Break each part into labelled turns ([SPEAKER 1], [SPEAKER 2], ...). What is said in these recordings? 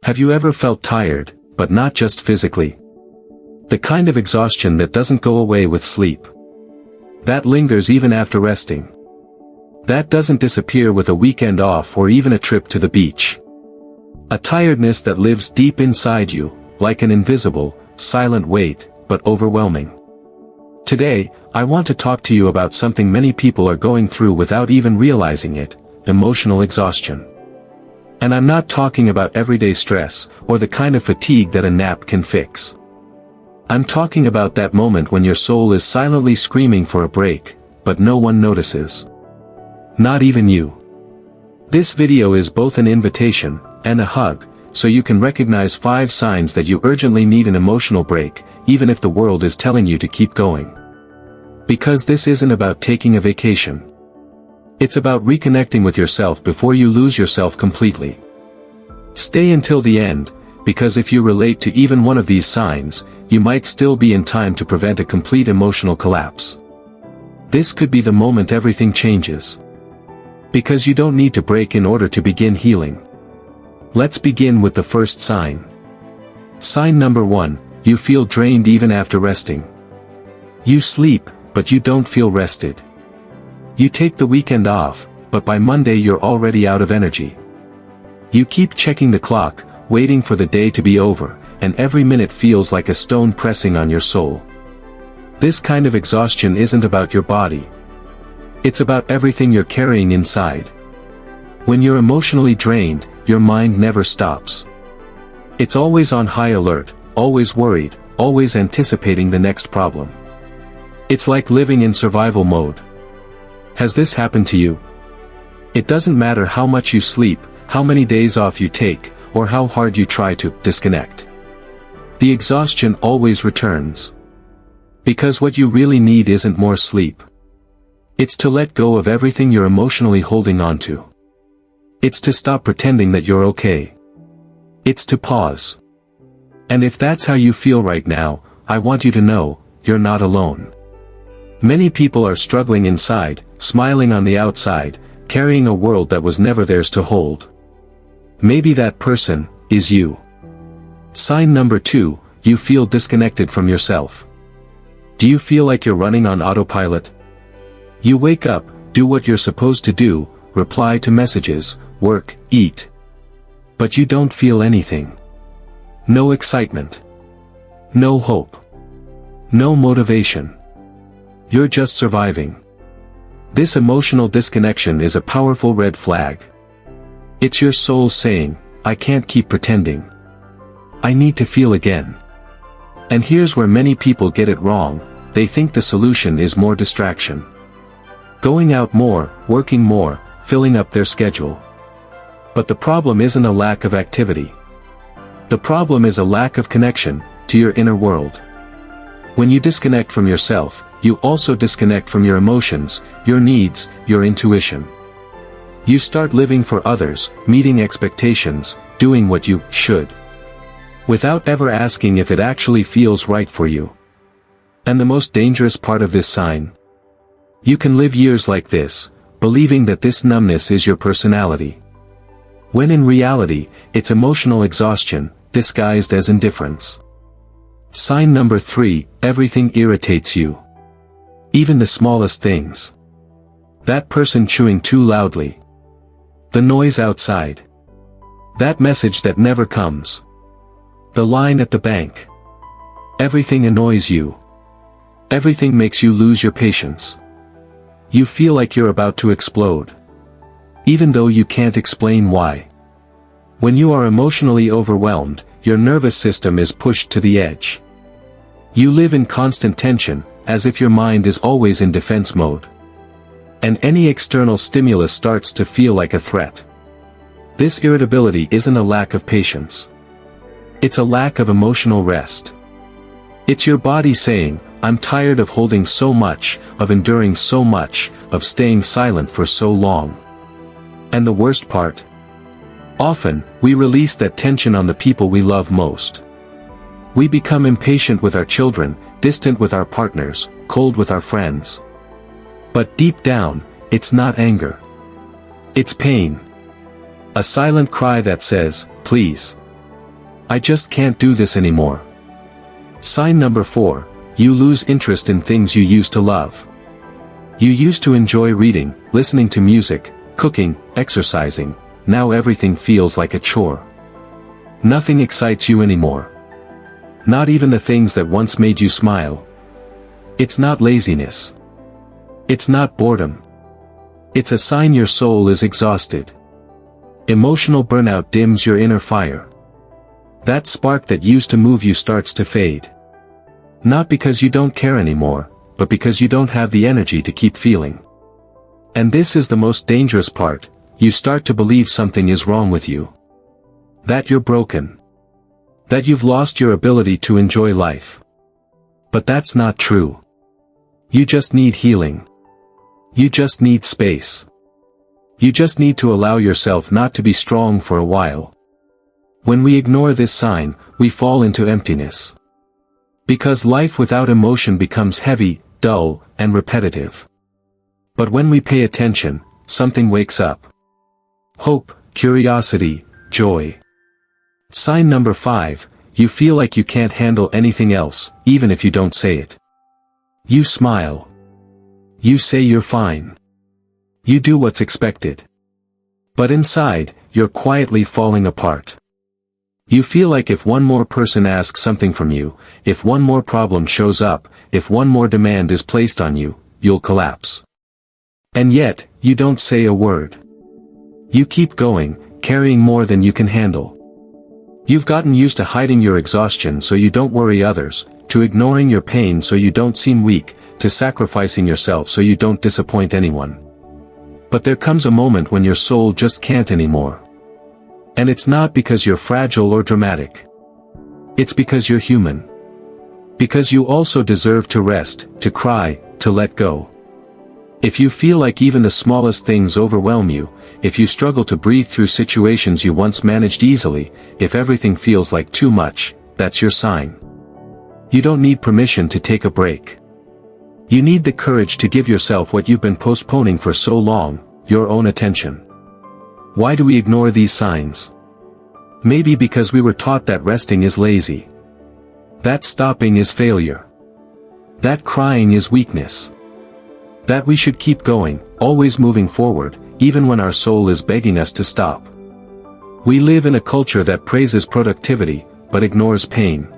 [SPEAKER 1] Have you ever felt tired, but not just physically? The kind of exhaustion that doesn't go away with sleep. That lingers even after resting. That doesn't disappear with a weekend off or even a trip to the beach. A tiredness that lives deep inside you, like an invisible, silent weight, but overwhelming. Today, I want to talk to you about something many people are going through without even realizing it: emotional exhaustion. And I'm not talking about everyday stress, or the kind of fatigue that a nap can fix. I'm talking about that moment when your soul is silently screaming for a break, but no one notices. Not even you. This video is both an invitation and a hug, so you can recognize 5 signs that you urgently need an emotional break, even if the world is telling you to keep going. Because this isn't about taking a vacation. It's about reconnecting with yourself before you lose yourself completely. Stay until the end, because if you relate to even one of these signs, you might still be in time to prevent a complete emotional collapse. This could be the moment everything changes. Because you don't need to break in order to begin healing. Let's begin with the first sign. Sign number 1, you feel drained even after resting. You sleep, but you don't feel rested. You take the weekend off, but by Monday you're already out of energy. You keep checking the clock, waiting for the day to be over, and every minute feels like a stone pressing on your soul. This kind of exhaustion isn't about your body. It's about everything you're carrying inside. When you're emotionally drained, your mind never stops. It's always on high alert, always worried, always anticipating the next problem. It's like living in survival mode. Has this happened to you? It doesn't matter how much you sleep, how many days off you take, or how hard you try to disconnect. The exhaustion always returns. Because what you really need isn't more sleep. It's to let go of everything you're emotionally holding on to. It's to stop pretending that you're okay. It's to pause. And if that's how you feel right now, I want you to know, you're not alone. Many people are struggling inside, smiling on the outside, carrying a world that was never theirs to hold. Maybe that person is you. Sign number 2, you feel disconnected from yourself. Do you feel like you're running on autopilot? You wake up, do what you're supposed to do, reply to messages, work, eat. But you don't feel anything. No excitement. No hope. No motivation. You're just surviving. This emotional disconnection is a powerful red flag. It's your soul saying, I can't keep pretending. I need to feel again. And here's where many people get it wrong: they think the solution is more distraction. Going out more, working more, filling up their schedule. But the problem isn't a lack of activity. The problem is a lack of connection to your inner world. When you disconnect from yourself, you also disconnect from your emotions, your needs, your intuition. You start living for others, meeting expectations, doing what you should, without ever asking if it actually feels right for you. And the most dangerous part of this sign: you can live years like this, believing that this numbness is your personality. When in reality, it's emotional exhaustion, disguised as indifference. Sign number 3, everything irritates you. Even the smallest things. That person chewing too loudly. The noise outside. That message that never comes. The line at the bank. Everything annoys you. Everything makes you lose your patience. You feel like you're about to explode. Even though you can't explain why. When you are emotionally overwhelmed, your nervous system is pushed to the edge. You live in constant tension, as if your mind is always in defense mode. And any external stimulus starts to feel like a threat. This irritability isn't a lack of patience. It's a lack of emotional rest. It's your body saying, I'm tired of holding so much, of enduring so much, of staying silent for so long. And the worst part? Often, we release that tension on the people we love most. We become impatient with our children, distant with our partners, cold with our friends. But deep down, it's not anger. It's pain. A silent cry that says, please. I just can't do this anymore. Sign number 4, you lose interest in things you used to love. You used to enjoy reading, listening to music, cooking, exercising. Now everything feels like a chore. Nothing excites you anymore. Not even the things that once made you smile. It's not laziness. It's not boredom. It's a sign your soul is exhausted. Emotional burnout dims your inner fire. That spark that used to move you starts to fade. Not because you don't care anymore, but because you don't have the energy to keep feeling. And this is the most dangerous part, you start to believe something is wrong with you. That you're broken. That you've lost your ability to enjoy life. But that's not true. You just need healing. You just need space. You just need to allow yourself not to be strong for a while. When we ignore this sign, we fall into emptiness. Because life without emotion becomes heavy, dull, and repetitive. But when we pay attention, something wakes up. Hope, curiosity, joy. Sign number 5, you feel like you can't handle anything else, even if you don't say it. You smile. You say you're fine. You do what's expected. But inside, you're quietly falling apart. You feel like if one more person asks something from you, if one more problem shows up, if one more demand is placed on you, you'll collapse. And yet, you don't say a word. You keep going, carrying more than you can handle. You've gotten used to hiding your exhaustion so you don't worry others, to ignoring your pain so you don't seem weak, to sacrificing yourself so you don't disappoint anyone. But there comes a moment when your soul just can't anymore. And it's not because you're fragile or dramatic. It's because you're human. Because you also deserve to rest, to cry, to let go. If you feel like even the smallest things overwhelm you, if you struggle to breathe through situations you once managed easily, if everything feels like too much, that's your sign. You don't need permission to take a break. You need the courage to give yourself what you've been postponing for so long, your own attention. Why do we ignore these signs? Maybe because we were taught that resting is lazy. That stopping is failure. That crying is weakness. That we should keep going, always moving forward, even when our soul is begging us to stop. We live in a culture that praises productivity, but ignores pain.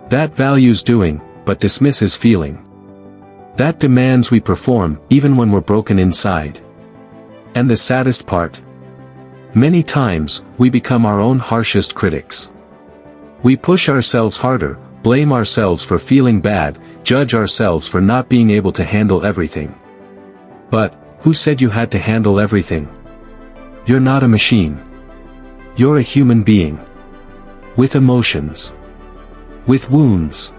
[SPEAKER 1] That values doing, but dismisses feeling. That demands we perform, even when we're broken inside. And the saddest part? Many times, we become our own harshest critics. We push ourselves harder, blame ourselves for feeling bad, judge ourselves for not being able to handle everything. But, who said you had to handle everything? You're not a machine. You're a human being. With emotions. With wounds.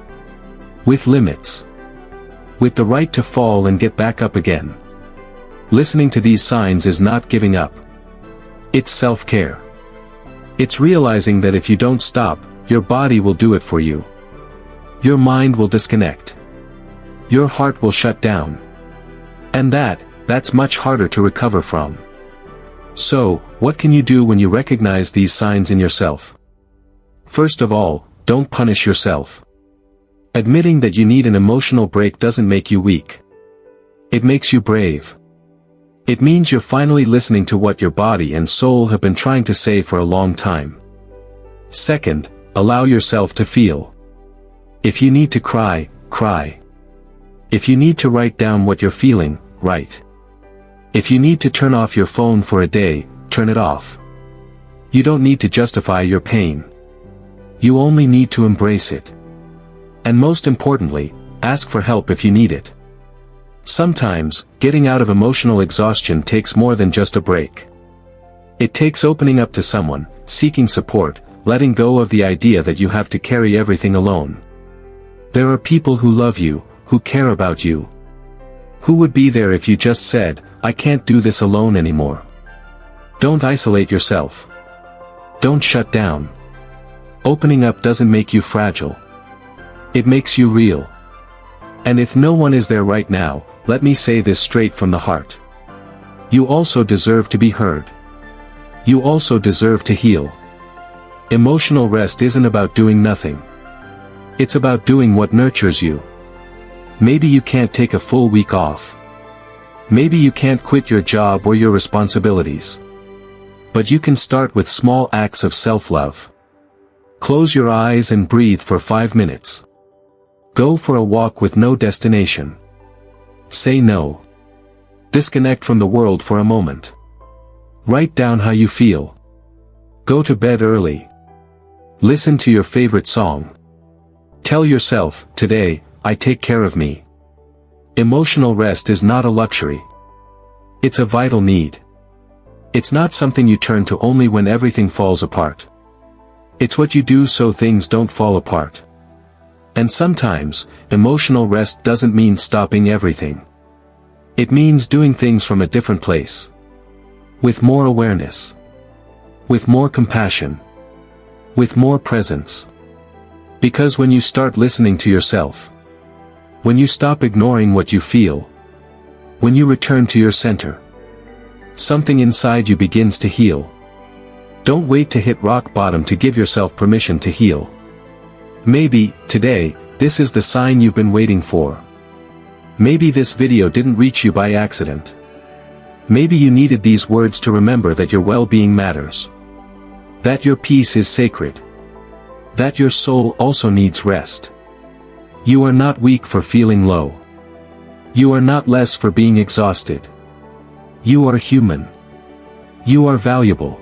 [SPEAKER 1] With limits. With the right to fall and get back up again. Listening to these signs is not giving up. It's self-care. It's realizing that if you don't stop, your body will do it for you. Your mind will disconnect. Your heart will shut down. And that's much harder to recover from. So, what can you do when you recognize these signs in yourself? First of all, don't punish yourself. Admitting that you need an emotional break doesn't make you weak. It makes you brave. It means you're finally listening to what your body and soul have been trying to say for a long time. Second, allow yourself to feel. If you need to cry, cry. If you need to write down what you're feeling, write. If you need to turn off your phone for a day, turn it off. You don't need to justify your pain. You only need to embrace it. And most importantly, ask for help if you need it. Sometimes, getting out of emotional exhaustion takes more than just a break. It takes opening up to someone, seeking support, letting go of the idea that you have to carry everything alone. There are people who love you, who care about you. Who would be there if you just said, "I can't do this alone anymore." Don't isolate yourself. Don't shut down. Opening up doesn't make you fragile. It makes you real. And if no one is there right now, let me say this straight from the heart. You also deserve to be heard. You also deserve to heal. Emotional rest isn't about doing nothing. It's about doing what nurtures you. Maybe you can't take a full week off. Maybe you can't quit your job or your responsibilities. But you can start with small acts of self-love. Close your eyes and breathe for 5 minutes. Go for a walk with no destination. Say no. Disconnect from the world for a moment. Write down how you feel. Go to bed early. Listen to your favorite song. Tell yourself, today, I take care of me. Emotional rest is not a luxury. It's a vital need. It's not something you turn to only when everything falls apart. It's what you do so things don't fall apart. And sometimes, emotional rest doesn't mean stopping everything. It means doing things from a different place. With more awareness. With more compassion. With more presence. Because when you start listening to yourself, when you stop ignoring what you feel, when you return to your center, something inside you begins to heal. Don't wait to hit rock bottom to give yourself permission to heal. Maybe, today, this is the sign you've been waiting for. Maybe this video didn't reach you by accident. Maybe you needed these words to remember that your well-being matters. That your peace is sacred. That your soul also needs rest. You are not weak for feeling low. You are not less for being exhausted. You are human. You are valuable.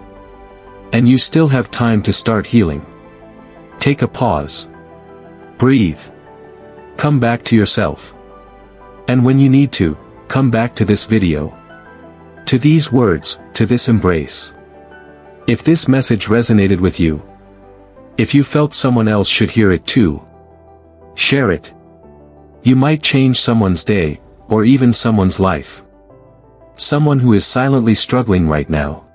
[SPEAKER 1] And you still have time to start healing. Take a pause. Breathe. Come back to yourself. And when you need to, come back to this video. To these words, to this embrace. If this message resonated with you, if you felt someone else should hear it too, share it. You might change someone's day, or even someone's life. Someone who is silently struggling right now.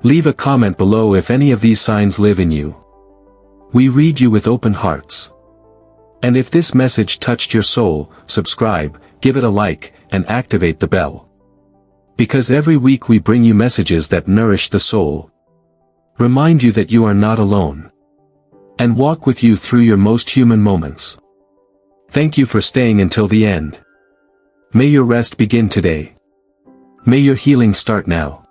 [SPEAKER 1] Leave a comment below if any of these signs live in you. We read you with open hearts. And if this message touched your soul, subscribe, give it a like, and activate the bell. Because every week we bring you messages that nourish the soul. Remind you that you are not alone. And walk with you through your most human moments. Thank you for staying until the end. May your rest begin today. May your healing start now.